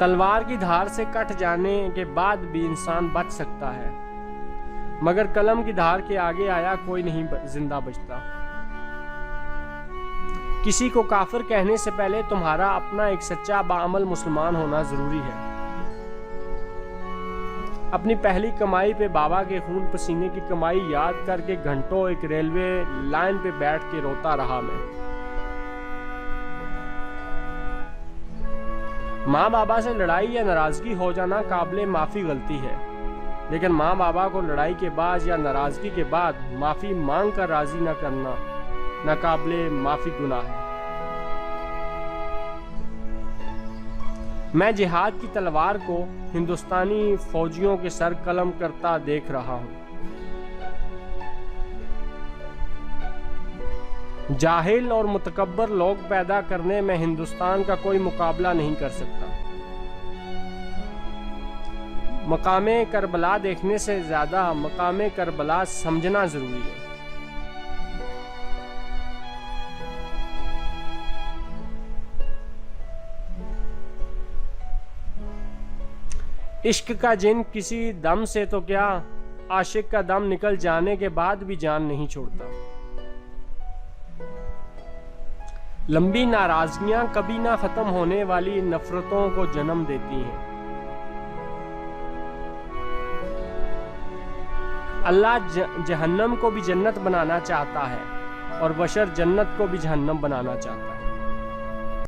तलवार की धार से कट जाने के बाद भी इंसान बच सकता है, मगर कलम की धार के आगे आया कोई नहीं जिंदा बचता। किसी को काफिर कहने से पहले तुम्हारा अपना एक सच्चा बाअमल मुसलमान होना जरूरी है। अपनी पहली कमाई पे बाबा के खून पसीने की कमाई याद करके घंटों एक रेलवे लाइन पे बैठ के रोता रहा मैं। माँ बाबा से लड़ाई या नाराजगी हो जाना काबिले माफी गलती है, लेकिन माँ बाबा को लड़ाई के बाद या नाराजगी के बाद माफी मांग कर राजी न करना नाकाबिले माफी गुनाह है। मैं जिहाद की तलवार को हिंदुस्तानी फौजियों के सर कलम करता देख रहा हूं। जाहिल और मुतकब्बर लोग पैदा करने में हिंदुस्तान का कोई मुकाबला नहीं कर सकता। मकामे करबला देखने से ज्यादा मकामे करबला समझना जरूरी है। इश्क का जिन किसी दम से तो क्या, आशिक का दम निकल जाने के बाद भी जान नहीं छोड़ता। लंबी नाराजगियां कभी ना खत्म होने वाली नफरतों को जन्म देती हैं। अल्लाह जहन्नम को भी जन्नत बनाना चाहता है और बशर जन्नत को भी जहन्नम बनाना चाहता है।